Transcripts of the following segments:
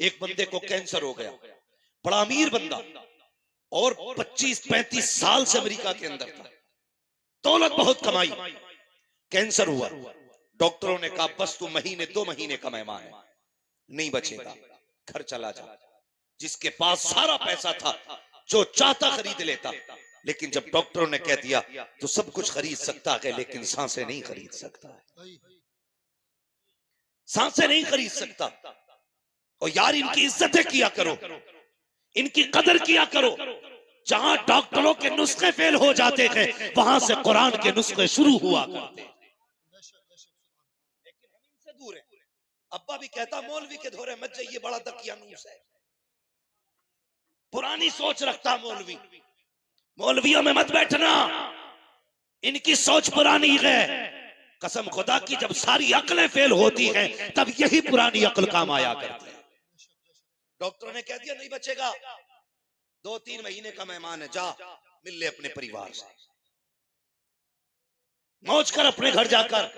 एक बंदे को कैंसर हो गया, बड़ा अमीर बंदा, और 25-35 साल से अमेरिका के अंदर था, दौलत बहुत कमाई, कैंसर हुआ। डॉक्टरों ने कहा बस तू महीने 2 महीने का मेहमान है, नहीं बचेगा, घर चला जा। जिसके पास सारा पैसा था, जो चाहता खरीद लेता, लेकिन जब डॉक्टरों ने कह दिया तो सब कुछ खरीद सकता है लेकिन सांसें नहीं खरीद सकता है, सांसें नहीं खरीद सकता। और यार इनकी इज्जतें किया करो, इनकी कदर किया करो। जहां डॉक्टरों के नुस्खे फेल हो जाते हैं वहां से कुरान के नुस्खे शुरू हुआ करते, लेकिन हम इनसे दूर हैं। अब्बा भी कहता मौलवी के धोरे मत जाइए, बड़ा दकियानूस है, पुरानी सोच रखता मौलवी, मौलवियों में मत बैठना, इनकी सोच पुरानी है। कसम खुदा की जब सारी अकलें फेल होती हैं तब यही पुरानी अकल काम आया करती है। डॉक्टरों ने कह दिया नहीं बचेगा, 2-3 महीने का मेहमान है, जा मिल ले अपने परिवार से, मौज कर अपने घर जाकर।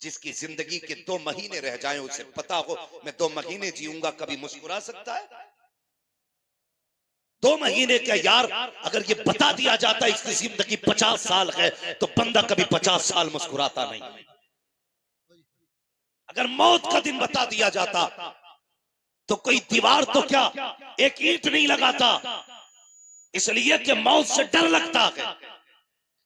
जिसकी जिंदगी के 2 महीने रह जाएं उसे पता हो मैं 2 महीने जीऊंगा, कभी मुस्कुरा सकता है? 2 महीने का यार अगर ये बता दिया जाता इसकी जिंदगी 50 साल है तो बंदा कभी 50 साल मुस्कुराता नहीं। अगर मौत का दिन बता दिया जाता तो कोई दीवार तो क्या एक ईंट नहीं लगाता, इसलिए कि मौत से डर लगता है।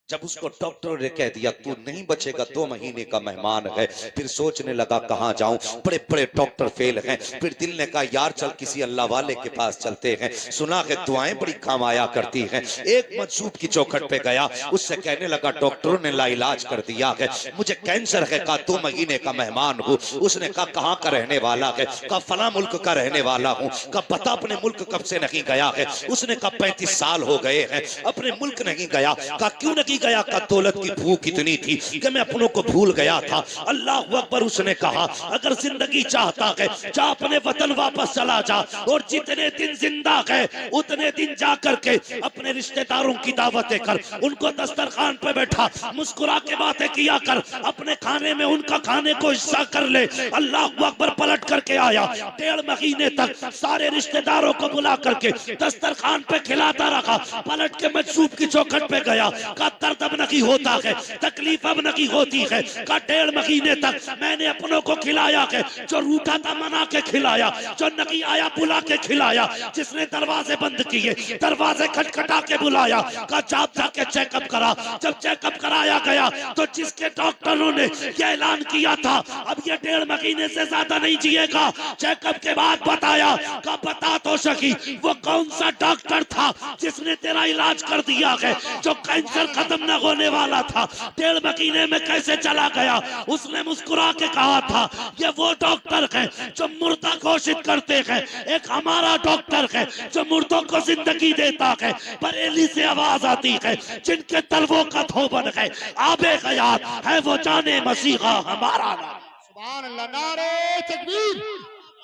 जब उसको डॉक्टर ने कह दिया तू नहीं बचेगा, 2 महीने का मेहमान है, फिर सोचने लगा कहां जाऊं, बड़े बड़े डॉक्टर फेल हैं। फिर दिल ने कहा यार चल किसी अल्लाह वाले के पास चलते हैं, सुना है दुआएं बड़ी काम आया करती हैं। एक मजसूब की चौखट पे गया, उससे कहने लगा डॉक्टरों ने लाइलाज कर दिया है, मुझे कैंसर है। कहा 2 महीने का मेहमान हूं। उसने कहा कहां का रहने वाला है? कहा फला मुल्क का रहने वाला हूं। कहा बता अपने मुल्क कब से नहीं गया है? उसने कहा 35 साल हो गए हैं अपने मुल्क नहीं गया। कहा क्यों नहीं गया? का दौलत की भूख इतनी थी कि मैं अपनों को भूल गया था। अल्लाह अकबर। उसने कहा अगर जिंदगी चाहता है जा अपने वतन वापस चला जा, और जितने दिन जिंदा है उतने दिन जा करके अपने रिश्तेदारों की दावतें कर, उनको दस्तरखान पे बैठा मुस्कुरा के बातें किया कर, अपने खाने में उनका खाने को हिस्सा कर ले। अल्लाह अकबर। पलट करके आया, 1.5 महीने तक सारे रिश्तेदारों को बुला करके दस्तरखान पे खिलाता रखा। पलट के मजसूब की चौखट पे गया, का दर्द अब नहीं होता है, तकलीफ अब नहीं होती है। का 1.5 महीने तक मैंने अपनों को खिलाया है, जो रूठा था मना के खिलाया, जो नहीं आया बुला के खिलाया, जिसने दरवाजे बंद किए दरवाजे खटखटा के बुलाया। का जाप जाके चेकअप करा, जब चेकअप कराया गया तो जिसके डॉक्टरों ने यह ऐलान किया था अब ये 1.5 महीने से ज्यादा नहीं जिएगा, चेकअप के बाद बताया का बता तो सकी वो कौन सा डॉक्टर था जिसने तेरा इलाज कर दिया है, जो कैंसर खत्म न होने वाला था 1.5 महीने में कैसे चला गया? उसने मुस्कुरा के कहा था ये वो डॉक्टर है जो मुर्दा घोषित करते हैं, एक हमारा डॉक्टर है जो मुर्दों को जिंदगी देता है। बरेली से आवाज आती है जिनके तलवों का धोबन है, आबे हयात है वो जाने मसीहा हमारा नाम। सुभान अल्लाह। नारे तकबीर,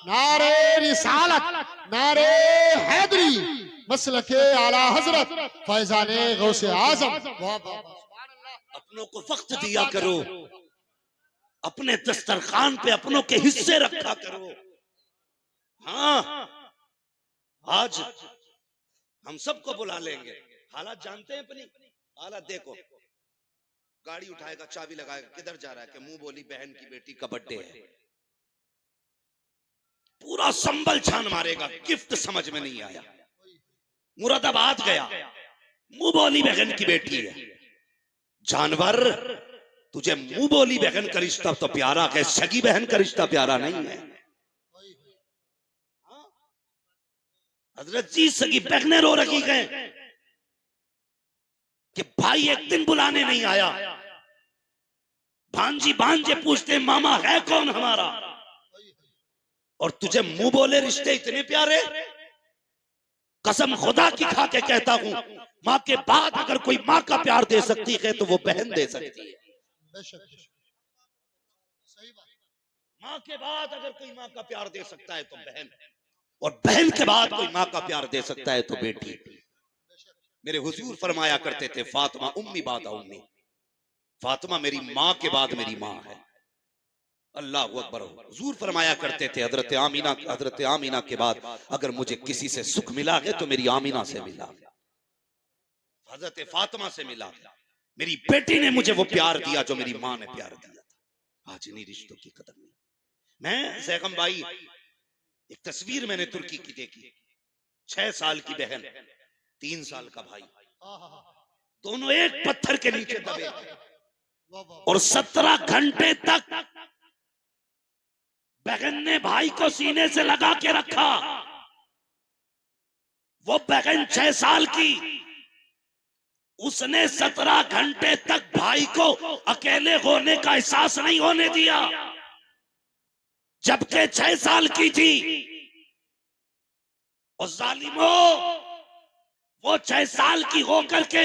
नारे रिसालत, नारे हैदरी, मसलके आला हजरत फैजाने गौसे आजम। अपनों को वक्त दिया करो, अपने दस्तरखान पे अपनों के हिस्से रखा करो। हाँ आज हम सबको बुला लेंगे, हालात जानते हैं अपनी हालत। देखो गाड़ी उठाएगा, चाबी लगाएगा, किधर जा रहा है? कि मुंह बोली बहन की बेटी का बर्थडे है, पूरा संबल छान मारेगा, गिफ्ट समझ में नहीं आया। मुरादाबाद गया, मुंह बोली बहन की बेटी है। जानवर तुझे मुंह बोली बहन का रिश्ता तो प्यारा है, सगी बहन का रिश्ता प्यारा नहीं है। हजरत जी सगी बहनें रो रही हैं कि भाई एक दिन बुलाने नहीं आया। भांजी भांजे पूछते मामा है कौन हमारा, और तुझे मुंह बोले रिश्ते इतने प्यारे। कसम खुदा की खा के कहता हूं, माँ के बाद अगर कोई माँ का प्यार दे सकती है तो वो बहन दे सकती है। माँ के बाद अगर कोई माँ का प्यार दे सकता है तो बहन, और बहन के बाद कोई माँ का प्यार दे सकता है तो बेटी। मेरे हुजूर फरमाया करते थे फातिमा उम्मी बाद उम्मी, फातिमा मेरी माँ के बाद मेरी माँ है। अल्लाह अकबर। हुजूर फरमाया करते थे हजरत आमीना के बाद अगर मुझे किसी से सुख मिला है तो मेरी आमीना से मिला, हजरत फातिमा से मिला। मेरी बेटी ने मुझे वो प्यार दिया जो मेरी माँ ने प्यार दिया था। आज इन्हीं रिश्तों की कदर नहीं। मैं जैगम भाई, एक तस्वीर मैंने तुर्की की देखी, 6 साल की बहन, 3 साल का भाई, दोनों एक पत्थर के नीचे दबे और 17 घंटे तक बहन ने भाई को सीने से लगा के रखा। वो बहन 6 साल की, उसने 17 घंटे तक भाई को अकेले होने का एहसास नहीं होने दिया, जबकि 6 साल की थी। और जालिमो, वो 6 साल की होकर के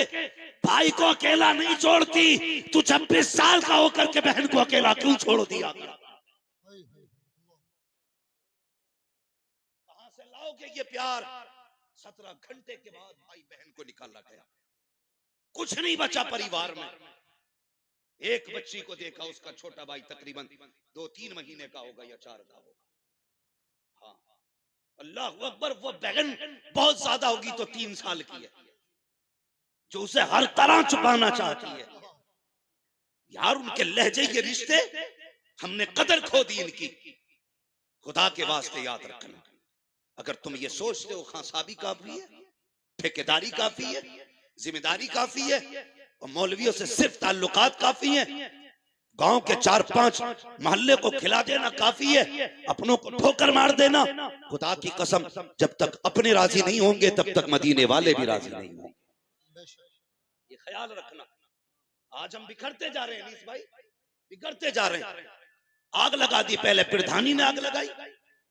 भाई को अकेला नहीं छोड़ती, तू 26 साल का होकर के बहन को अकेला क्यों छोड़ दिया? कहां से लाओगे ये प्यार? 17 घंटे के बाद भाई बहन को निकाला गया, कुछ नहीं बचा परिवार में। एक बच्ची को देखा, उसका छोटा भाई तकरीबन 2-3 महीने का होगा या 4 का होगा। हाँ, अल्लाह अकबर। वो बहन बहुत ज्यादा होगी तो 3 साल की है, जो उसे हर तरह छुपाना चाहती है। यार उनके लहजे, ये रिश्ते, हमने कदर खो दी इनकी। खुदा के वास्ते याद रखना, अगर तुम ये सोचते हो खांसाबी काफी है, ठेकेदारी काफी है, जिम्मेदारी काफी है और मौलवियों से सिर्फ ताल्लुकात काफी है, गांव के 4-5 मोहल्ले को खिला देना काफी है, अपनों को ठोकर मार देना, खुदा की कसम जब तक अपने राजी नहीं होंगे तब तक मदीने वाले भी राजी नहीं होंगे। ये ख्याल रखना। आज हम बिखरते जा रहे हैं नीस भाई, बिगड़ते जा रहे हैं। आग लगा दी, पहले प्रधानी ने आग लगाई,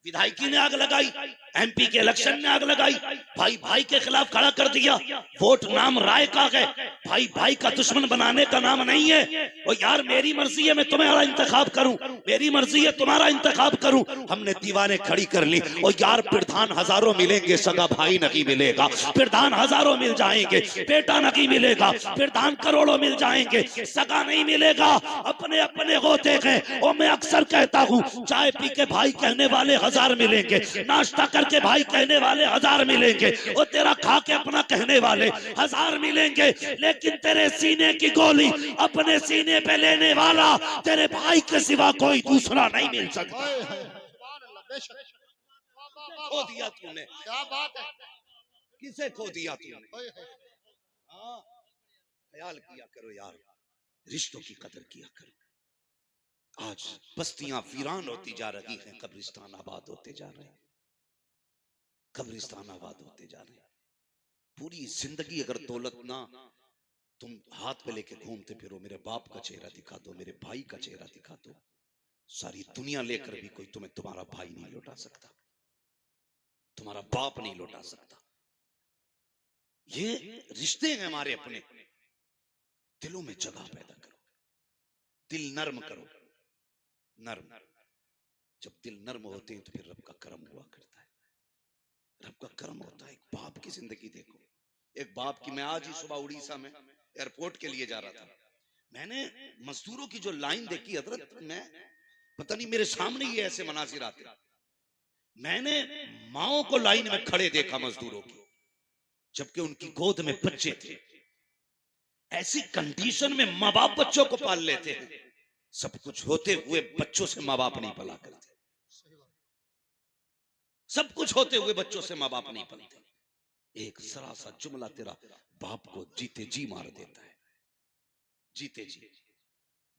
विधायकी ने आग लगाई, एमपी के इलेक्शन ने आग लगाई, भाई भाई के खिलाफ खड़ा कर दिया। वोट नाम राय का है, भाई भाई का दुश्मन बनाने का नाम नहीं है। और यार मेरी मर्जी है मैं तुम्हारा इंतखाब करूं, मेरी मर्जी है तुम्हारा इंतखाब करूं। हमने दीवारें खड़ी कर ली। और यार प्रधान हजारों मिलेंगे, सगा भाई नहीं मिलेगा। प्रधान हजारों मिल जाएंगे, बेटा नहीं मिलेगा। प्रधान करोड़ों मिल जाएंगे, सगा नहीं मिलेगा। अपने अपने होते हैं। और मैं अक्सर कहता हूं, चाय पी के भाई कहने वाले 1000 मिलेंगे, नाश्ता करके भाई कहने वाले 1000 मिलेंगे, और तेरा खा के अपना कहने वाले 1000 मिलेंगे। लेकिन तेरे सीने की गोली अपने सीने पे लेने वाला तेरे भाई के सिवा कोई दूसरा नहीं मिल सकता। खो दिया तूने, क्या बात है, किसे खो दिया तूने? हाँ, ख्याल किया करो यार, रिश्तों की कदर किया करो। आज बस्तियां वीरान होती जा रही हैं, कब्रिस्तान आबाद होते जा रहे हैं, कब्रिस्तान आबाद होते जा रहे हैं। पूरी जिंदगी अगर दौलत ना तुम हाथ पे लेके घूमते फिरो, मेरे बाप का चेहरा दिखा दो, मेरे भाई का चेहरा दिखा दो, सारी दुनिया लेकर भी कोई तुम्हें तुम्हारा भाई नहीं लौटा सकता, तुम्हारा बाप नहीं लौटा सकता। ये रिश्ते हैं हमारे अपने। दिलों में जगह पैदा करो, दिल नर्म करो। नर्म, जब दिल नर्म होते हैं तो फिर रब का करम हुआ करता है, रब का करम होता है। एक बाप की जिंदगी देखो, एक बाप की। मैं आज ही सुबह उड़ीसा में एयरपोर्ट के लिए जा रहा था, मैंने मजदूरों की जो लाइन देखी हजरत, मैं पता नहीं मेरे सामने ही ऐसे मनाजिर आते। मैंने माओ को लाइन में खड़े देखा मजदूरों की, जबकि उनकी गोद में बच्चे थे। ऐसी कंडीशन में माँ बाप बच्चों को पाल लेते हैं। सब कुछ होते हुए बच्चों से माँ बाप नहीं पला करते, सब कुछ होते हुए बच्चों से माँ बाप नहीं पलते। एक जरा सा जुमला तेरा बाप को जीते जी मार देता है, जीते जी।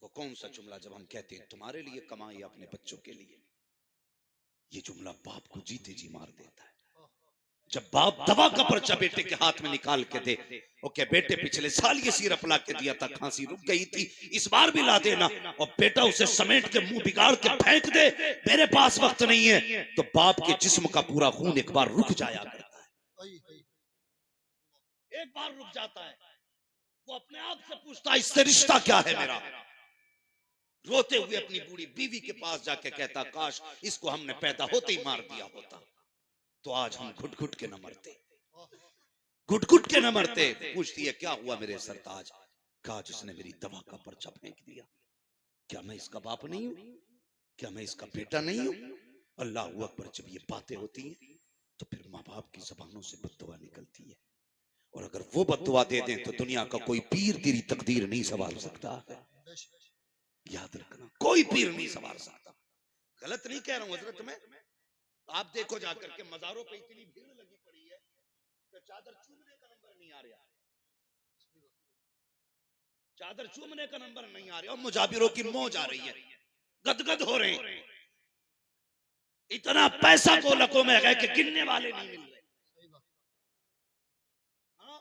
वो कौन सा जुमला जब हम कहते हैं तुम्हारे लिए कमाई अपने बच्चों के लिए, ये जुमला बाप को जीते जी मार देता है। जब बाप दवा का पर्चा बेटे के हाथ में निकाल के दे, ओके बेटे पिछले साल ये सिरप ला के दिया था, खांसी रुक गई थी, इस बार भी ला देना, और बेटा उसे समेट के मुंह बिगाड़ के फेंक दे, मेरे पास वक्त नहीं है, तो बाप के जिस्म का पूरा खून एक बार रुक जाया करता है, एक बार रुक जाता है। वो अपने आप से पूछता है इससे रिश्ता क्या है मेरा। रोते हुए अपनी बूढ़ी बीवी के पास जाके कहता काश इसको हमने पैदा होते ही मार दिया होता, तो आज हम घुट घुट के न मरते, घुट घुट के न मरते। पूछती है क्या हुआ मेरे सरताज? कहा जिसने मेरी दवा का पर्चा फेंक दिया, क्या मैं इसका बाप नहीं हूं? क्या मैं इसका बेटा नहीं हूं? अल्लाह अकबर। जब ये बातें होती हैं तो फिर माँ बाप की जबानों से बद्दुआ निकलती है, और अगर वो बद्दुआ दे दें तो दुनिया का कोई पीर तेरी तकदीर नहीं संभाल सकता है। याद रखना, कोई पीर नहीं संभाल सकता। गलत नहीं कह रहा हूं हजरत मैं। आप देखो जाकर के मजारों पे इतनी भीड़ लगी पड़ी है कि चादर चूमने का नंबर नहीं आ रहा, चादर चूमने का नंबर नहीं आ रहा, और मुजाबिरों की मौज आ रही है, गदगद हो रहे हैं। इतना पैसा गोलकों में है कि गिनने वाले नहीं मिल रहे। हाँ?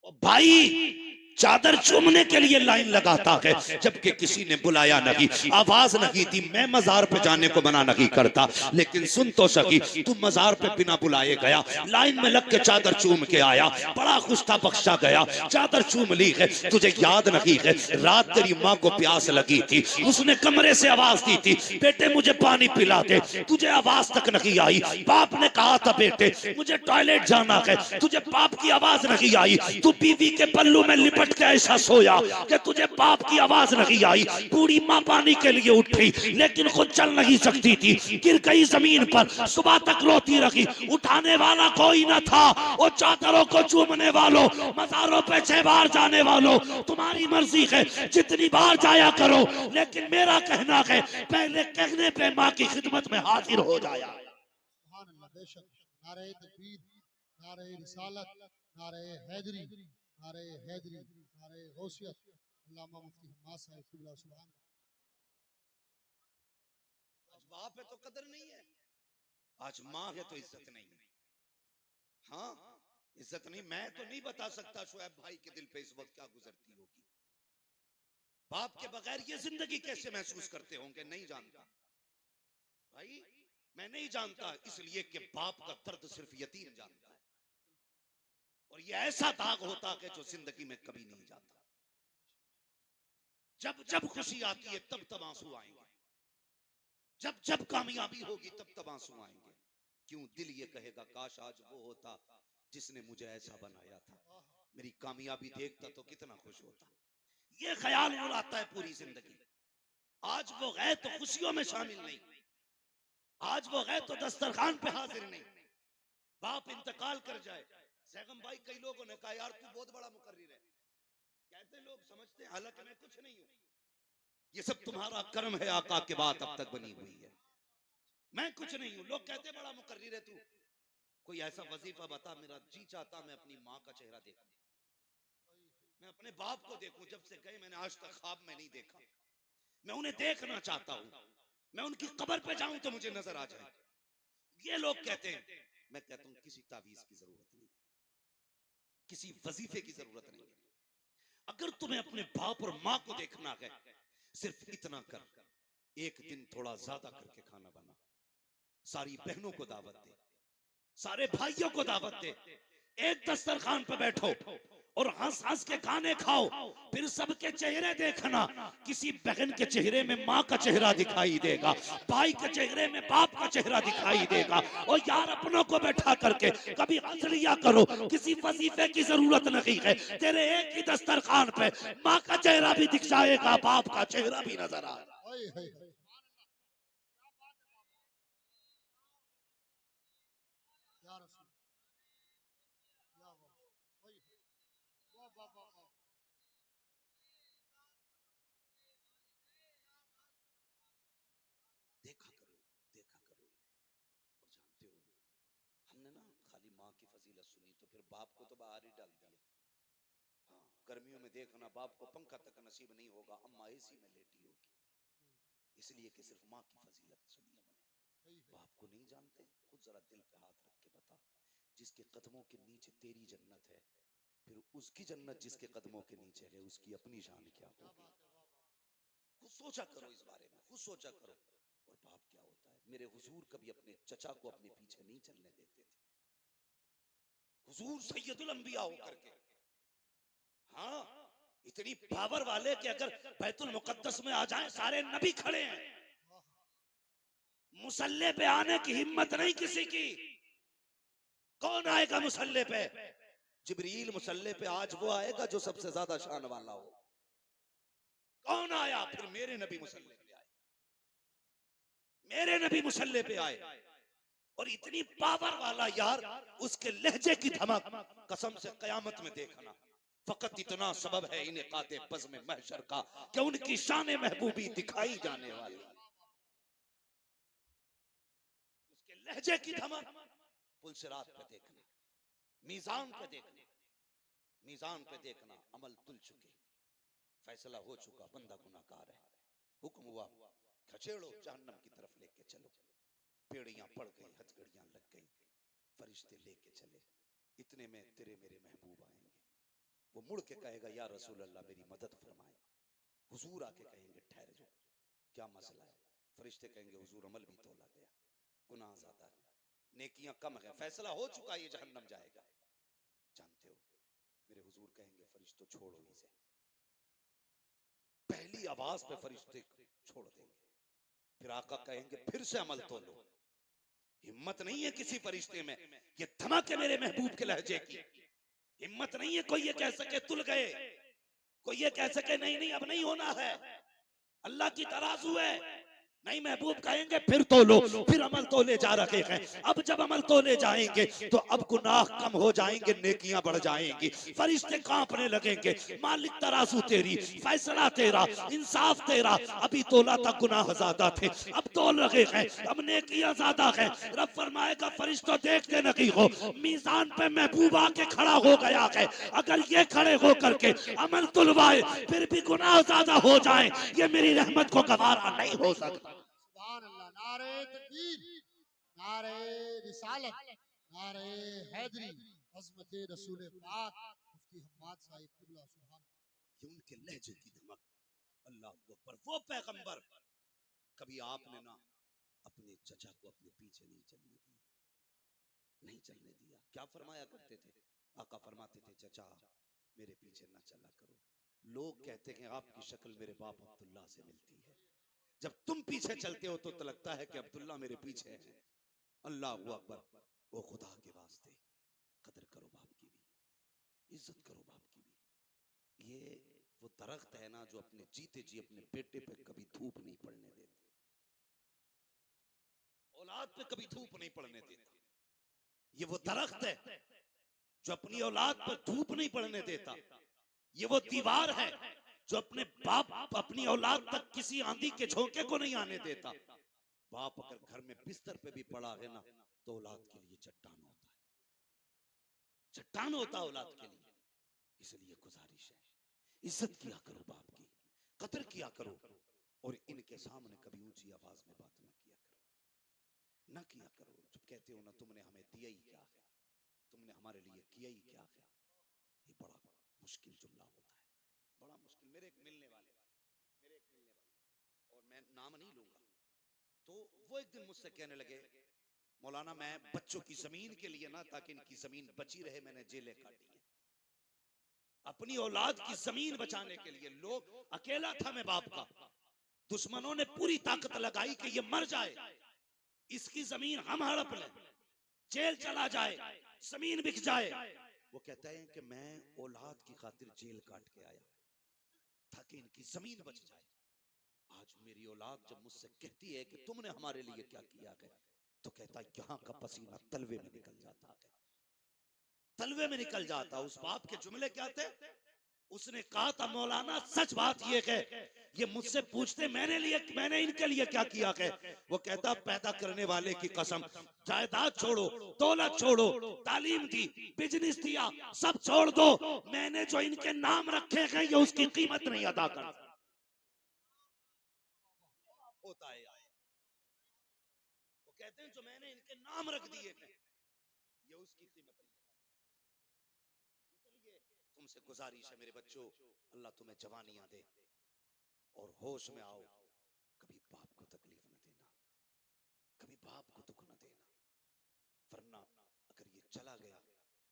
और भाई चादर चूमने के लिए लाइन लगाता है, जबकि किसी ने बुलाया नहीं, आवाज नहीं दी। मैं मजार पे जाने को मना नहीं करता, लेकिन सुन तो सकी, तू मजार पे बिना बुलाए गया, लाइन में लग के चादर चूम के आया, बड़ा खुश था, बख्शा गया, चादर चूम ली है। तुझे याद नहीं है रात तेरी माँ को प्यास लगी थी, उसने कमरे से आवाज दी थी, बेटे मुझे पानी पिला दे, तुझे आवाज तक नहीं आई। बाप ने कहा था बेटे मुझे टॉयलेट जाना है, तुझे बाप की आवाज नहीं आई। तू बीवी के पल्लू में लिपट के ऐसा सोया कि तुझे बाप की आवाज नहीं आई। बूढ़ी माँ पानी के लिए उठी, लेकिन खुद चल नहीं सकती थी, गिर गई जमीन पर, सुबह तक रोती रही, उठाने वाला कोई न था। वो चादरों को चूमने वालों, मज़ारों पे 6 बार जाने वालों, तुम्हारी मर्जी है जितनी बार जाया करो, लेकिन मेरा कहना है पहले कहने पे माँ की खिदमत में हाजिर हो जाया। सुभान अल्लाह, बेशक। नारे तकबीर, नारे रिसालत, नारे हैदरी, नारे हैदरी, नारे गौसियत। अल्लामा मुफ्ती हम्माद साहब क़िबला। सुभान। आज बाप है तो कदर नहीं है, आज माँ है तो इज्जत नहीं है। हाँ, इज्जत नहीं। मैं तो नहीं बता सकता शुएब भाई के दिल पे इस वक्त क्या गुजरती होगी। बाप के बगैर ये जिंदगी कैसे महसूस करते होंगे, नहीं जानता भाई, मैं नहीं जानता। इसलिए कि बाप का दर्द सिर्फ यतीम जानता है, और ये ऐसा दाग होता है जो जिंदगी में कभी नहीं जाता। जब जब खुशी आती है तब तब आंसू आएंगे, जब जब कामयाबी होगी तब तब आंसू आएंगे। क्यों? दिल ये कहेगा काश आज वो होता जिसने मुझे ऐसा बनाया था, मेरी कामयाबी देखता तो कितना खुश होता। ये ख्याल उड़ाता है पूरी जिंदगी। आज वो गए तो खुशियों में शामिल नहीं, आज वो गए तो दस्तरखान पे हाजिर नहीं। बाप इंतकाल कर जाए, सैगम भाई कई लोगों ने कहा यार तू बहुत बड़ा मुकर्रिर है, कहते लोग समझते हैं हालांकि मैं कुछ नहीं हूं, ये सब तुम्हारा कर्म है, आका के बाद अब तक बनी हुई है, मैं कुछ नहीं हूं। लोग कहते बड़ा मुकर्रिर है तू, कोई ऐसा वजीफा बता, मेरा जी चाहता मैं अपनी माँ का चेहरा देखूं, मैं अपने बाप को देखूं। जब से गए मैंने आज तक ख्वाब में नहीं देखा, मैं उन्हें देखना चाहता हूं, मैं उनकी कब्र पे जाऊं तो मुझे नजर आ जाए। ये लोग कहते हैं, मैं कहता हूं किसी तावीज की जरूरत नहीं, किसी वजीफे की जरूरत नहीं। अगर तुम्हें अपने बाप और माँ को देखना है, सिर्फ इतना कर, एक दिन थोड़ा ज्यादा करके खाना बना, सारी बहनों को दावत दे, सारे भाइयों को दावत दे, एक दस्तरखान पर बैठो और हंस हंस के खाने खाओ, फिर सबके चेहरे देखना, किसी बहन के चेहरे में माँ का चेहरा दिखाई देगा, भाई के चेहरे में बाप का चेहरा दिखाई देगा। और यार अपनों को बैठा करके कभी हंस लिया करो, किसी वजीफे की जरूरत नहीं है, तेरे एक ही दस्तरखान पे माँ का चेहरा भी दिख जाएगा, बाप का चेहरा भी नजर आएगा। देखा करो, देखा करो। और जानते हो, हमने ना खाली माँ की फजीलत सुनी तो फिर बाप को तो बाहर ही डाल दिया। हाँ, गर्मियों में देखना बाप को पंखा तक नसीब नहीं होगा, अम्मा एसी में लेटी होगी, इसलिए कि सिर्फ माँ की फजीलत सुनी हमने। बाप को नहीं जानते? खुद जरा दिल पे हाथ रख के बता, जिसके कदमों के नीचे तेरी जन्नत है, फिर उसकी जन्नत जिसके कदमों के नीचे है, उसकी अपनी शान क्या होगी? खुद सोचा करो इस बारे में, खुद सोचा करो। और बाप क्या होता है? मेरे हुजूर कभी अपने चचा को अपने पीछे नहीं चलने देते थे, हुजूर सैयदुल अंबिया होकर के। हाँ, इतनी पावर वाले कि अगर बैतुल मुकद्दस में आ जाए सारे नबी खड़े हैं, मुसल्ले पे आने की हिम्मत नहीं किसी की। कौन आएगा मुसल्ले पे? जिब्रील मुसल्ले पे आज वो आएगा जो सबसे ज्यादा शान वाला हो। कौन आया? फिर मेरे नबी मुसल्ले पे आए। मेरे नबी मुसल्ले पे आए और इतनी पावर वाला यार, उसके लहजे की धमक कसम से कयामत में देखना। फकत इतना सबब है इनेकाते बज़्म महशर का कि उनकी शान महबूबी दिखाई जाने वाली। उसके लहजे की धमक पुलसिरात पे देखना, मीजान पे देखना, मीजान पे देखना, अमल तुल चुके, फैसला हो चुका, बंदा गुनाहगार है। हुक्म हुआ खचेड़ो जहन्नम की तरफ लेके चलो। पेड़ियां पड़ गई, हथकड़ियां लग गई, फरिश्ते लेके चले। इतने में तेरे मेरे महबूब आएंगे। वो मुड़ के कहेगा या रसूल अल्लाह मेरी मदद फरमाए। हुजूर आके कहेंगे ठहर जाओ, क्या मसला है? फरिश्ते कहेंगे हुजूर अमल भी तोला गया, गुनाह ज्यादा है, नेकियां कम है, फैसला हो चुका, ये जहन्नम जाएगा। जानते हो मेरे हुजूर कहेंगे फरिश्तों छोड़ो इसे। पहली आवाज पे फरिश्ते छोड़ देंगे। फिर आका कहेंगे फिर से अमल तोलो। हिम्मत नहीं है किसी फरिश्ते में, ये धमक है मेरे महबूब के लहजे की। हिम्मत नहीं है कोई ये कह सके तुल गए, कोई ये कह सके नहीं नहीं अब नहीं होना है, अल्लाह की तराजू है। नहीं, महबूब कहेंगे फिर तोलो। फिर अमल तोले जा रखे हैं। अब जब अमल तोले जाएंगे तो अब गुनाह कम हो जाएंगे, नेकियां बढ़ जाएंगी। फरिश्ते कांपने लगेंगे, मालिक तराजू तेरी, फैसला तेरा, इंसाफ तेरा। अभी तोला तक गुनाह ज्यादा थे, अब तोल रहे हैं, अब नेकियां ज्यादा है। रब फरमाएगा फरिश्तों देखते नहीं हो, मीजान पे महबूब आके खड़ा हो गया है। अगर ये खड़े हो करके अमल तुलवाए फिर भी गुनाह ज्यादा हो जाए, ये मेरी रहमत को गवारा नहीं हो सकता। सुभान अल्लाह। नारे तकबीर, नारे रिसालत, नारे हैदरी, अज़मत रसूल पाक मुफ्ती हम्माद साहिब किबला। सुभान ये उनके लहजे की धमक। अल्लाह अकबर। वो पैगंबर, कभी आपने ना अपने चचा को अपने पीछे नहीं चलने दिया, नहीं चलने दिया। क्या फरमाया करते थे? आका फरमाते थे चचा मेरे पीछे ना चला करो, लोग कहते हैं आपकी शक्ल मेरे बाप अब्दुल्ला से मिलती है। जब तुम पीछे चलते हो तो लगता है कि अब्दुल्ला मेरे पीछे है। अल्लाह अकबर। वो खुदा के वास्ते कदर करो बाप की भी, इज्जत करो बाप की भी। ये वो दरख्त है ना जो अपने जीते जी अपने बेटे पे कभी धूप नहीं पड़ने देता, औलाद पे कभी धूप नहीं पड़ने देता। ये वो दरख्त है जो अपनी औलाद पर धूप नहीं पड़ने देता। ये वो दीवार है जो अपने बाप अपनी औलाद तक किसी आंधी के झोंके को नहीं आने देता। बाप अगर घर में बिस्तर पे भी पड़ा है ना तो औलाद के लिए चट्टान होता है, चट्टान होता है औलाद के लिए। इसलिए गुजारिश है, इज्जत किया करो बाप की, कदर किया करो, और इनके सामने कभी ऊंची आवाज में बात ना किया करो, ना किया करो। जब कहते हो ना तुमने हमें दिया ही क्या है, तुमने हमारे लिए किया ही क्या है, ये बड़ा मुश्किल जुमला होता है, बड़ा मुश्किल। मेरे एक मिलने वाले, और मैं नाम नहीं लूंगा, तो वो एक दिन मुझसे कहने लगे मौलाना मैं बच्चों की जमीन के लिए ना, ताकि इनकी जमीन बची रहे, मैंने जेलें काटी हैं। अपनी औलाद की जमीन बचाने के लिए। लोग, अकेला था मैं बाप का, दुश्मनों ने पूरी ताकत लगाई कि ये मर जाए, इसकी जमीन हम हड़प लें, जेल चला जाए, जमीन बिक जाए। वो कहता है कि मैं औलाद की खातिर जेल काट के आया ताकि इनकी जमीन बच जाए। आज मेरी औलाद जब मुझसे कहती है कि तुमने हमारे लिए क्या किया है, तो कहता है यहाँ का पसीना तलवे में निकल जाता है, तलवे में निकल जाता। उस बाप के जुमले क्या थे? उसने कहा था मौलाना सच बात ये है, ये मुझसे पूछते मैंने इनके लिए क्या किया है। वो कहता पैदा करने वाले की कसम, जायदाद छोड़ो, दौलत छोड़ो, तालीम दी, बिजनेस दिया, सब छोड़ दो, मैंने जो इनके नाम रखे हैं ये उसकी कीमत नहीं अदा कर होता है। वो कहते हैं जो मैंने इनके नाम रख दिए हैं ये उसकी कीमत नहीं। इसलिए तुमसे गुजारिश है मेरे बच्चों, अल्लाह तुम्हें जवानियां दे और होश में आओ। कभी बाप को तकलीफ न देना, कभी बाप को दुख न देना, वरना अगर ये चला गया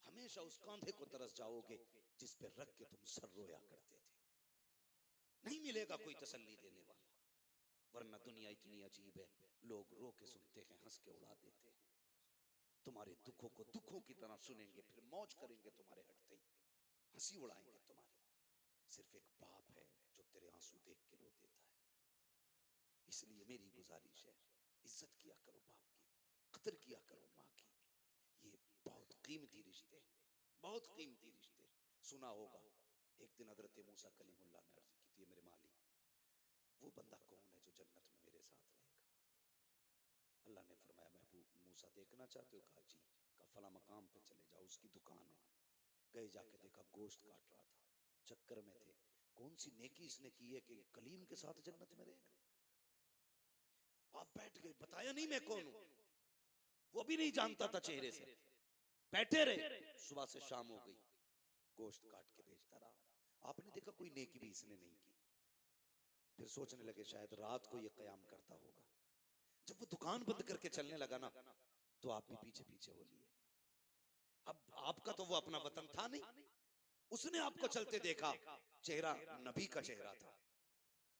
हमेशा उस कांधे को तरस जाओगे जिस पे रख के तुम सर रोया करते थे। नहीं मिलेगा कोई तसल्ली देने वाला, वरना दुनिया इतनी अजीब है, लोग रो के सुनते हैं, हंस के उड़ा देते हैं। तुम्हारे दुखों को दुखों की तरह सुनेंगे, फिर मौज करेंगे तुम्हारे हटते ही, हंसी उड़ाएंगे तुम्हारी। सिर्फ एक बाप है जो तेरे आंसू देख के रो देता है। इसलिए मेरी गुजारिश है इज्जत किया करो बाप की, कदर किया करो माँ की। ये बहुत कीमती रिश्ते हैं, बहुत कीमती रिश्ते। सुना होगा एक दिन हजरत मूसा कलीमुल्लाह ने अर्ज की थी, मेरे मालिक वो बंदा कौन है जो जन्नत में मेरे साथ रहेगा? अल्लाह ने फरमाया महबूब मूसा देखना चाहते हो? कहा जी। का फला मकाम पे चले जाओ, उसकी दुकान है। गए, जाके देखा गोश्त काट रहा था। चक्कर में थे कौन सी नेकी इसने की है कि कलीम के साथ जन्नत में रहेगा। आप बैठ गए, बताया नहीं मैं कौन हूं, वो भी नहीं जानता था चेहरे से। बैठे रहे, सुबह से शाम हो गई, गोश्त काट के बेचता रहा। आपने देखा कोई नेकी भी इसने नहीं की। फिर सोचने लगे शायद रात को ये कयाम करता होगा। जब वो दुकान बंद करके चलने लगा ना, तो आप भी पीछे पीछे हो लिए। अब आपका तो वो अपना वतन था नहीं, उसने आपको चलते देखा, चेहरा नबी का चेहरा था,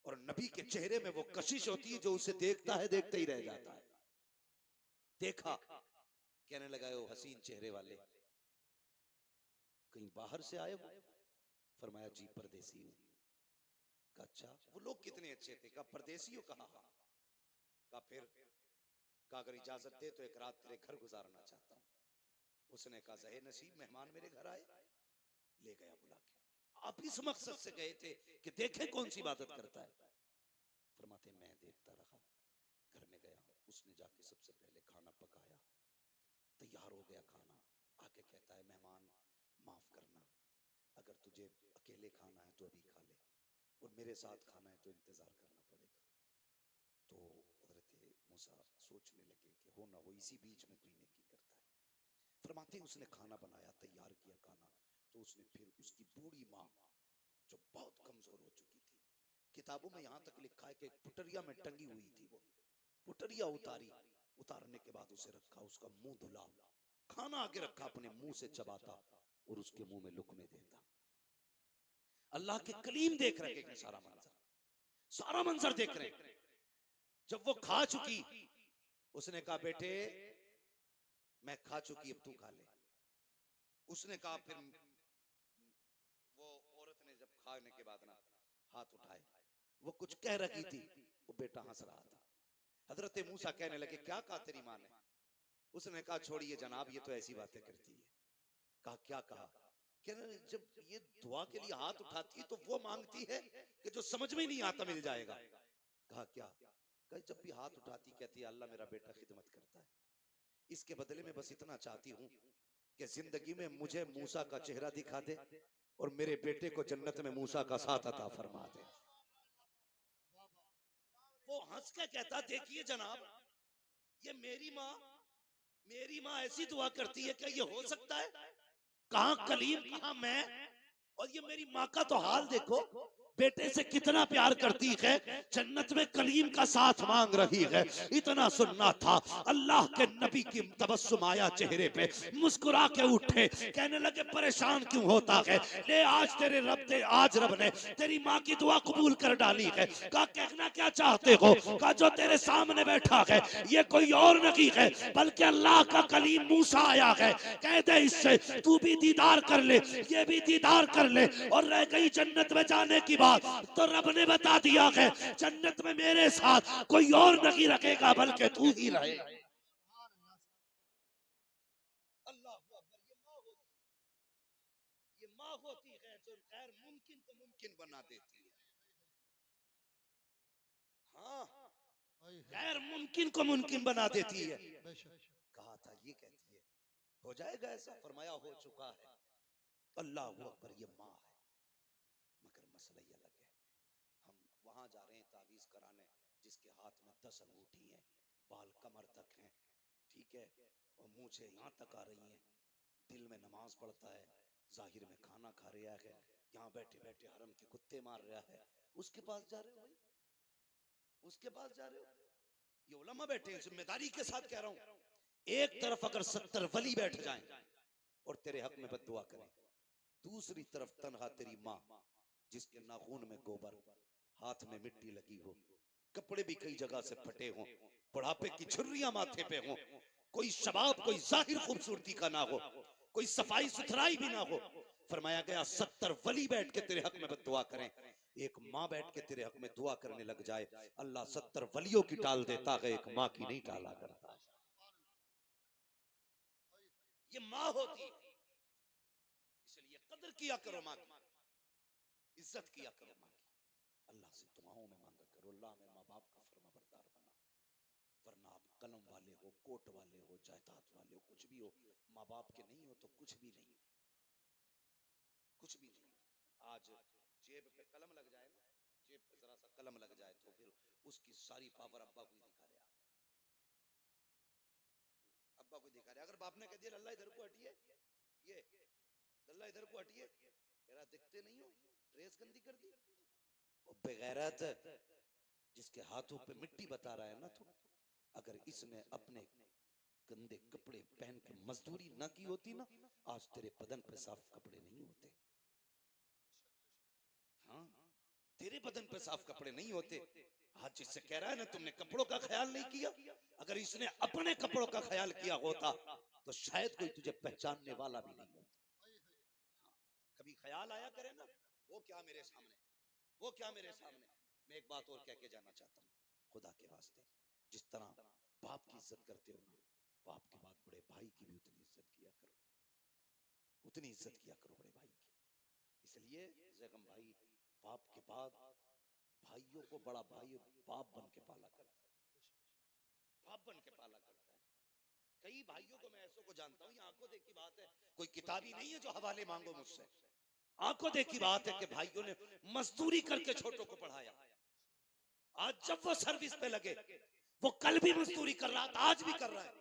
और नबी के चेहरे में वो कशिश होती है जो उसे देखता है देखते ही रह जाता है। देखा, कहने लगा ओ हसीन चेहरे वाले, कहीं बाहर से आए हो? फरमाया जी परदेसी हूं। कहा अच्छा, वो लोग कितने अच्छे थे? कहा परदेसी हो? कहा हाँ। कहा फिर? कहा अगर इजाजत दे तो एक रात तेरे घर गुजारना चाहता हूं। उसने कहा जहे नसीब, मेहमान मेरे घर आए। ले गया बुला के। आप इस मकसद से गए थे कि देखे कौन सी इबादत करता है? फरमाते मैं देखता रहा। घर में गया, उसने जाके सबसे पहले खाना पकाया, तैयार हो गया खाना। आके कहता है मेहमान माफ करना, अगर तुझे अकेले खाना है तो अभी खा ले, और मेरे साथ खाना है तो इंतजार करना पड़ेगा। तो हजरत मूसा सोचने लगे कि हो ना हो इसी बीच में कोई नेकी करता है। फरमाते हैं उसने खाना बनाया, तैयार किया खाना, तो उसने फिर उसकी बूढ़ी माँ जो बहुत कमजोर हो चुकी थी, किताबों में यहां तक लिखा है कि पुटरिया में टंगी हुई थी, वो पुटरिया उतारी, उतारने के बाद उसे रखा, उसका मुंह धुला, खाना आगे रखा, अपने मुंह से चबाता और उसके मुंह में लुकमे देता। अल्लाह के कलीम देख रहे हैं सारा मंजर, सारा मंजर देख रहे हैं। जब वो खा चुकी, उसने कहा बेटे मैं खा चुकी, अब तू खा ले। उसने कहा फिर, वो औरत ने जब खाने के बाद ना हाथ उठाए, वो कुछ कह रही थी, वो बेटा हंस रहा था। हजरत मूसा कहने लगे क्या कहा तेरी माँ ने? उसने कहा छोड़िए जनाब, ये तो ऐसी बातें करती है। कहा क्या कहा? कहने लगे, जब ये दुआ के लिए हाथ उठाती है तो वो मांगती है कि जो समझ में नहीं आता मिल जाएगा। कहा क्या? कहा जब भी हाथ उठाती कहती है अल्लाह मेरा बेटा खिदमत करता है, इसके बदले में बस इतना चाहती हूँ कि जिंदगी में मुझे मूसा का चेहरा दिखा दे और मेरे बेटे को जन्नत में मूसा का साथ अता फरमा दे। वो हंस के कहता देखिए जनाब, ये मेरी माँ ऐसी दुआ करती है, क्या ये हो सकता है? कहां कलीम, कहां मैं, और ये मेरी माँ का तो हाल देखो, बेटे से कितना प्यार करती है, जन्नत में कलीम का साथ मांग रही है। इतना सुनना था, अल्लाह के नबी की तबस्सुम आया चेहरे पे, मुस्कुरा के उठे, कहने लगे परेशान क्यों होता है? ले आज रब ने तेरी माँ की दुआ कबूल कर डाली है। कहा कहना क्या चाहते हो? कहा जो तेरे सामने बैठा है ये कोई और नहीं है बल्कि अल्लाह का कलीम मूसा आया है। कह दे इससे तू भी दीदार कर ले, ये भी दीदार कर ले, और रह गई जन्नत में जाने की बात, तो रब ने बता दिया है जन्नत में मेरे साथ कोई और नहीं रखेगा बल्कि तू ही रहे। अल्लाह अकबर। ये माँ होती है जो गैर मुमकिन को मुमकिन बना देती है। हाँ, गैर मुमकिन को मुमकिन बना देती है। कहा था ये कहती है हो जाएगा ऐसा, फरमाया हो चुका है। अल्लाह अकबर। ये माँ है, मगर मसला ये अलग है। हम वहां जा रहे हैं तावीज कराने, जिसके हाथ में 10 अंगूठी हैं, बाल कमर तक हैं, ठीक है, और मुंह से यहाँ तक आ रही हैं, दिल में नमाज पढ़ता है, जाहिर में खाना खा रहा है, यहाँ बैठे बैठे हरम के कुत्ते मार रहा है, उसके पास जा रहे हो भाई? उसके पास जा रहे हो? ये उलमा बैठे हैं, जिम्मेदारी के साथ कह रहा हूं। एक तरफ अगर 70 वली बैठ जाएं और तेरे हक में बद्दुआ करें, दूसरी तरफ तनहा तेरी माँ जिसके नाखून में गोबर, हाथ में मिट्टी लगी हो, कपड़े भी कई जगह से फटे हों, बुढ़ापे की छुर्रियां माथे पे हों, कोई शबाब कोई जाहिर खूबसूरती का ना हो, कोई सफाई सुथराई भी ना हो, फरमाया गया 70 वली बैठ के तेरे हक में बद्दुआ करें। एक माँ बैठ के तेरे हक में दुआ करने लग जाए, अल्लाह 70 वलियों की टाल देता है, एक माँ की नहीं टाला करता। ये माँ होती है, इसलिए कदर किया करो माँ की, इज्जत किया करो माँ की। अल्लाह से दुआओं में मांगा करो, अल्लाह में माँ बाप का फर्माबरदार बना, वरना आप कलम वाले हो, कोट वाले हो, जायदाद वाले हो, कुछ भी हो, माँ बाप के नहीं हो तो कुछ भी नहीं, कुछ भी नहीं। आज जेब पे कलम लग जाए ना, जेब पे जरा सा कलम लग जाए तो फिर उसकी सारी पावर अब्बा को ही दिखा रहे, अब्बा को दिखा रहे। अगर बाप ने कह दिया लल्ला इधर को हटिए, ये लल्ला इधर को हटिए, कह रहा दिखते नहीं हो, ड्रेस गंदी कर दी। वो बेगैरत जिसके हाथों पे मिट्टी बता रहा है ना, तो अगर इसने अपने गंदे कपड़े पहन के मजदूरी ना की होती ना, आज तेरे बदन पे साफ कपड़े नहीं होते। हाँ, तेरे बदन पे साफ कपड़े नहीं होते। आज जिससे कह रहा है ना तुमने कपड़ों का ख्याल नहीं किया, अगर इसने अपने कपड़ों का ख्याल किया होता तो शायद कोई तुझे पहचानने वाला भी नहीं होता। हाँ, कभी ख्याल आया करे ना, वो क्या मेरे सामने, वो क्या मेरे सामने। मैं एक बात और कह के जाना चाहता हूँ, खुदा के वास्ते, जिस तरह बाप की इज्जत करते हो ना, बाप के बाद बड़े भाई की भी उतनी इज्जत किया करो, उतनी इज्जत किया करो बड़े भाई की। इसलिए जैगम भाई बाप के बाद भाइयों को बड़ा भाई बाप बन के पाला करता है, बाप बन के पाला करता है। कई भाइयों को मैं ऐसों को जानता हूँ, ये आंखों देखी बात है, कोई किताबी नहीं है जो हवाले मांगो मुझसे, आंखों देखी बात है कि भाइयों ने मजदूरी करके छोटों को पढ़ाया। आज जब वो सर्विस पे लगे, वो कल भी मजदूरी कर रहा था, आज भी कर रहा है।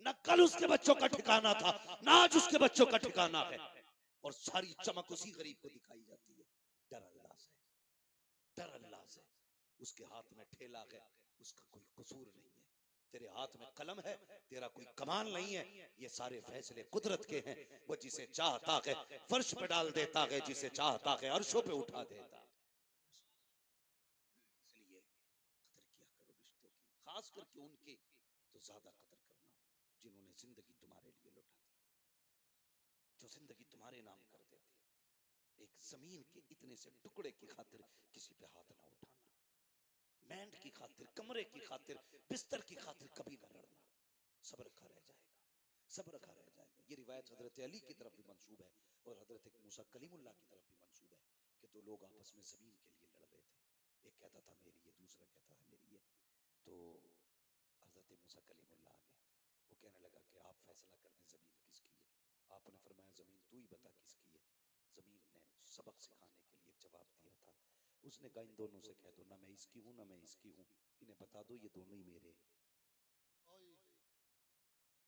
न कल उसके बच्चों का ठिकाना था, न आज उसके बच्चों का ठिकाना है, और सारी चमक उसी गरीब को दिखाई जाती है। डर अल्लाह से, डर अल्लाह से। उसके हाथ में ठेला है, उसका कोई कसूर नहीं है। तेरे हाथ में कलम है, तेरा कोई कमाल नहीं है। ये सारे फैसले कुदरत के हैं। वो जिसे चाहता है फर्श पे डाल देता है, जिसे चाहता है अर्शों पे उठा देता है। इसलिए कदर किया करो रिश्तों की, खास करके उनकी तो ज्यादा कदर करना जिन्होंने जिंदगी तुम्हारे लिए लुटा दी, जो जिंदगी तुम्हारे नाम कर देते। एक जमीन के इतने से टुकड़े की खातिर किसी पे हाथ ना उठाना, मैंड की खातिर, कमरे की खातिर, बिस्तर की खातिर कभी ना लड़ना। सब्र का रह जाएगा, सब्र का रह जाएगा। ये रिवायत हजरत अली की तरफ भी मंसूब है और हजरत मूसा कलीमुल्लाह की तरफ भी मंसूब है कि दो लोग आपस में जमीन के लिए लड़ रहे थे। एक कहता था मेरी है, दूसरा कहता था मेरी है। तो हजरत मूसा कलीमुल्लाह आ गए, वो कहने लगा कि आप फैसला कर दें जमीन किसकी है। आपने फरमाया जमीन तू ही बता किसकी है। जमीन ने सबक सिखाने के लिए जवाब दिया था, उसने कहा इन दोनों से कह दो ना मैं इसकी हूं ना मैं इसकी हूं, इन्हें बता दो ये दोनों ही मेरे हैं।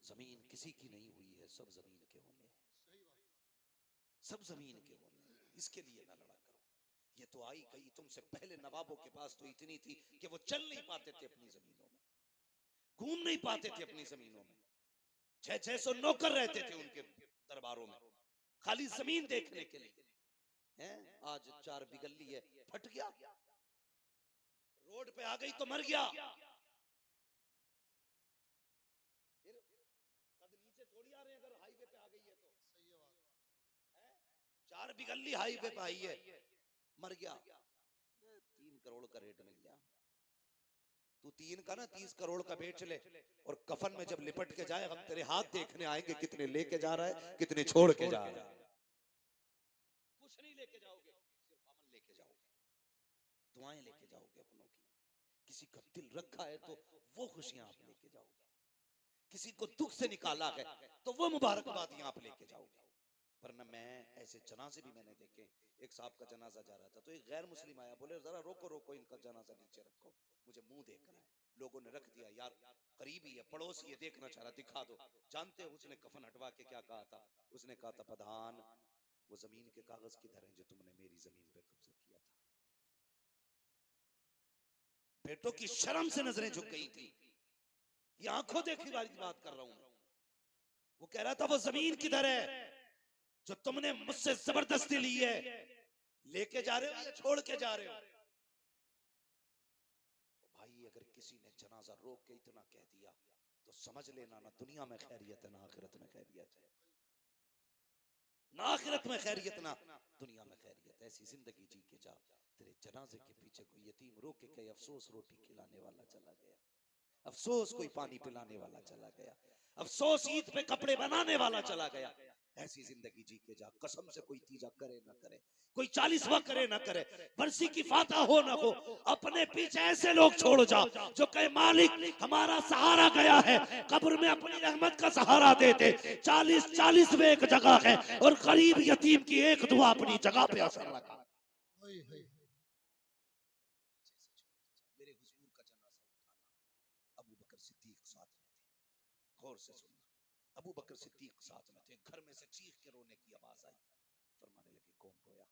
जमीन किसी की नहीं हुई है, सब जमीन के होने हैं, सब जमीन के होने हैं। इसके लिए ना लड़ा करो। ये तो आई गई, तुमसे पहले नवाबों के पास तो इतनी थी कि वो चल नहीं पाते थे अपनी जमीनों में, घूम नहीं पाते थे अपनी जमीनों में। 600 नौकर रहते थे उनके दरबारों में, खाली जमीन देखने के लिए। हैं? आज 4 बिगल्ली है, फट गया, रोड पे आ गई तो मर गया। फिर कद नीचे थोड़ी आ रहे हैं, अगर हाईवे पे आ गई है तो। सही है बात। हैं? 4 बिगल्ली हाईवे पे आई है, मर गया, 3 करोड़ का रेट मिल गया। तू 3 का ना 30 करोड़ का बेच ले, और कफन में जब लिपट के जाए हम तेरे हाथ देखने आएंगे, कितने लेके जा रहा है, कितने छोड़ के जा रहा है। कुछ नहीं लेके जाओगे, सिर्फ अमल लेके जाओगे, दुआएं लेके जाओगे अपनों की। किसी का दिल रखा है तो वो खुशियां आप लेके जाओगे, किसी को दुख से निकाला है तो वो मुबारकबादियां आप लेके जाओगे। वरना मैं ऐसे जनाजे भी मैंने देखे, एक साहब का जनाजा जा रहा था तो एक गैर मुस्लिम आया, बोले जरा रोको रोको इनका जनाजा नीचे रखो, मुझे मुंह देख रहा है। लोगों ने रख दिया, यार करीबी है, पड़ोसी है, देखना चाह रहा, दिखा दो। जानते हो उसने कफन हटवा के क्या कहा था? उसने कहा था प्रधान वो जमीन के कागज किधर हैं जो तुमने मेरी जमीन पे कब्जा किया था। बेटों की शर्म से नजरें झुक गई थी, ये आंखों देखी वाली बात कर रहा हूं मैं। वो कह रहा था वो जमीन किधर है जो तुमने मुझसे जबरदस्ती ली है, लेके जा रहे हो या छोड़ के जा रहे हो? भाई अगर किसी ने जनाजा रोक के इतना कह दिया तो समझ लेना ना दुनिया में खैरियत है ना आखिरत में खैरियत है। ना आखिरत में खैरियत ना दुनिया में खैरियत। ऐसी जिंदगी जी के जा, तेरे जनाजे के पीछे कोई यतीम रो के कहे अफसोस रोटी खिलाने वाला चला गया, अफसोस कोई पानी पिलाने वाला चला गया, अफसोस ईद पे कपड़े बनाने वाला चला गया। ऐसी जिंदगी जी के जा, कसम से कोई तीजा करे ना करे, कोई 40वां करे ना करे, बरसी की फाता हो ना हो, अपने पीछे ऐसे लोग छोड़ जा जो कहे मालिक हमारा सहारा गया है, कब्र में अपनी रहमत का सहारा देते। 40 में एक जगह है और गरीब यतीम की एक दुआ अपनी जगह पे असर लगा। ओए होए, मेरे हुजूर का जनाजा उठाना, अबू बकर सिद्दीक साथ में थे। गौर से सुनना, अबू बकर सिद्दीक साथ में थे। घर में से चीख के रोने की आवाज आई। फरमाने लगे कौन रोया?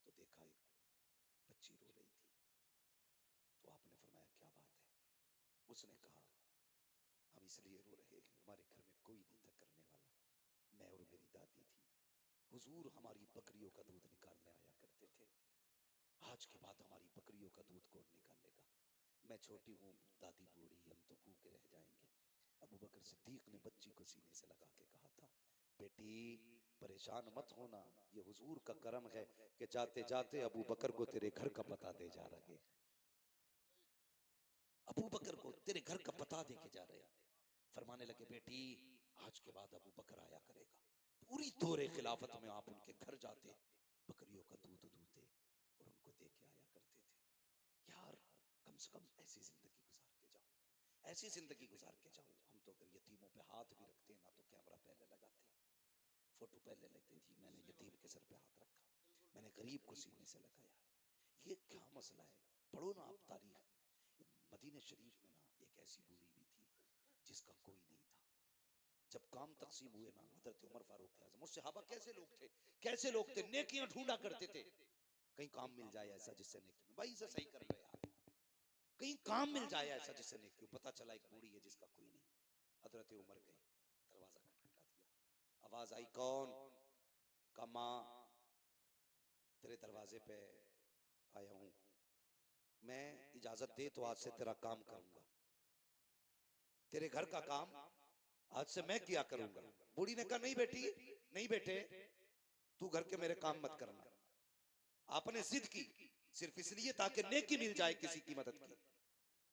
तो देखा एक बच्ची रो रही थी। तो आपने फरमाया क्या बात है? उसने कहा हम इसलिए रो रहे हैं, हमारे घर में कोई नहीं था करने वाला, मैं और मेरी दादी थी। हुजूर हमारी बकरियों का दूध निकालने आया करते थे, आज के बाद हमारी बकरियों का दूध कौन निकालेगा? मैं छोटी हूँ, दादी बूढ़ी, हम तो भूखे रह जाएंगे। अबू बकर सिद्दीक ने बच्ची को सीने से लगा के कहा था, बेटी परेशान मत होना, ये हुजूर का करम है कि जाते जाते अबू बकर को तेरे घर का पता दे जा रहे हैं। अबू बकर को तेरे घर का पता दे के जा रहे हैं। फरमाने लगे बेटी आज के बाद अबू बकर आया करेगा। पूरी दौरे खिलाफत में आप उनके घर जाते, बकरियों का दूध दूते और उनको दे के आया करते थे। यार कम से कम ऐसी जिंदगी गुजार के जाओ, ऐसी जिंदगी गुजार के जाओ। हम तो अगर यतीमों पे हाथ भी रखते ना तो कैमरा पहले लगाते, फोटो पहले लेते थी। मैंने यतीम के सर पे हाथ रखा, मैंने गरीब को सीने से लगाया। ये क्या मसला है? पढ़ो ना आप तारीख। मदीने शरीफ में ना एक ऐसी बूढ़ी भी थी जिसका कोई नहीं था। जब काम तकसीम हुए ना, हजरत उमर फारूक आजम और सहाबा कैसे लोग थे, कैसे लोग थे, नेकियां ढूंढा करते थे। कहीं काम मिल जाए ऐसा जिससे नेकी में, भाई इसे सही कर लो यार, कहीं काम मिल जाए ऐसा जिससे नेकी। पता चला एक बूढ़ी है जिसका कोई नहीं। हजरत उमर गए, दरवाजा खटखटा दिया, आवाज आई कौन? का मां तेरे दरवाजे पे आया हूं, मैं इजाजत दे तो आज से तेरा काम करूंगा, तेरे घर का काम आज से मैं किया करूंगा। बूढ़ी ने कहा नहीं बेटी, नहीं बेटे, तू घर के मेरे काम मत करना। आपने जिद की सिर्फ इसलिए ताकि नेकी मिल जाए किसी की मदद की।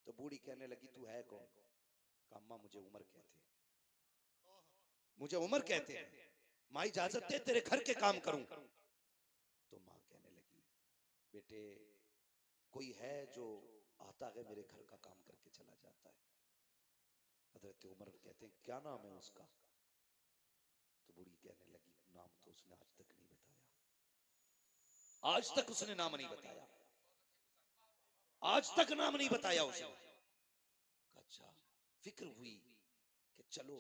तो बूढ़ी कहने लगी तू है कौन? कहा अम्मा मुझे उमर कहते हैं, मुझे उमर कहते हैं, माँ इजाजत दे तेरे घर के काम करूं। तो माँ कहने लगी बेटे कोई है जो आता है मेरे घर का काम करके चला जाता है? हजरत उमर कहते हैं क्या नाम है उसका? तो बूढ़ी कहने लगी नाम तो उसने आज तक नहीं बताया, आज तक उसने नाम नहीं बताया, आज तक नाम नहीं बताया उसने। अच्छा, फिक्र हुई कि चलो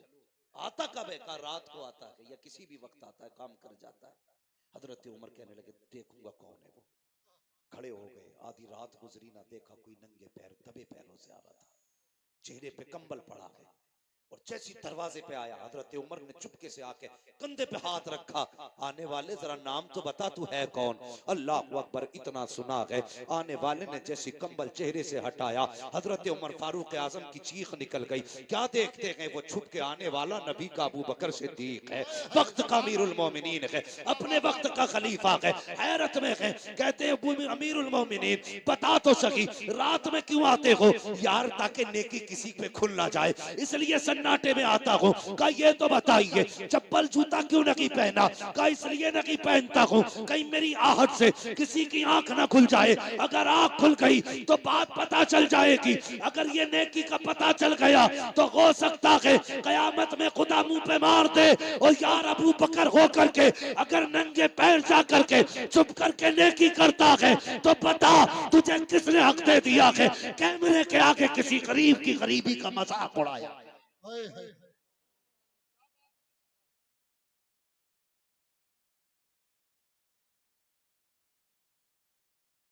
आता कब है? का रात को आता है या किसी भी वक्त आता है, काम कर जाता है। हजरत उमर कहने लगे देखूंगा कौन है वो। खड़े हो गए, आधी रात गुजरी ना, देखा कोई नंगे पैर दबे पैरों से आ रहा था, चेहरे पे कंबल पड़ा है। और जैसी दरवाजे पे आया, हजरत उमर ने चुपके से आके कंधे पे हाथ रखा, आने वाले जरा नाम तो बता तू है कौन? अल्लाह अकबर, इतना सुना है। आने वाले ने जैसी कंबल चेहरे से हटाया, हजरत उमर फारूक आजम की चीख निकल गई। क्या देखते हैं वो छुप के आने वाला नबी का अबू बकर सिद्दीक है, वक्त का अमीरुल मोमिनीन है, अपने वक्त का खलीफा है। हैरत में है, कहते हैं अमीरुल मोमिनीन बता तो सही रात में क्यों आते हो? यार ताकि नेकी किसी पे खुल ना जाए इसलिए सन्नाटे में आता हूँ। कहा ये तो बताइए चप्पल जूता क्यों नहीं पहना? कहा इसलिए नहीं पहनता हूँ कहीं मेरी आहट से किसी की आंख ना खुल जाए, अगर आंख खुल गई तो बात पता चल जाएगी, अगर ये नेकी का पता चल गया तो हो सकता है कयामत में खुदा मुंह पे मार दे। और यार अबू बकर हो करके अगर नंगे पैर जा करके चुप करके नेकी करता है तो बता तुझे किसने हक दे दिया है कैमरे के आगे किसी गरीब की गरीबी का मजाक उड़ाया? ओए होए,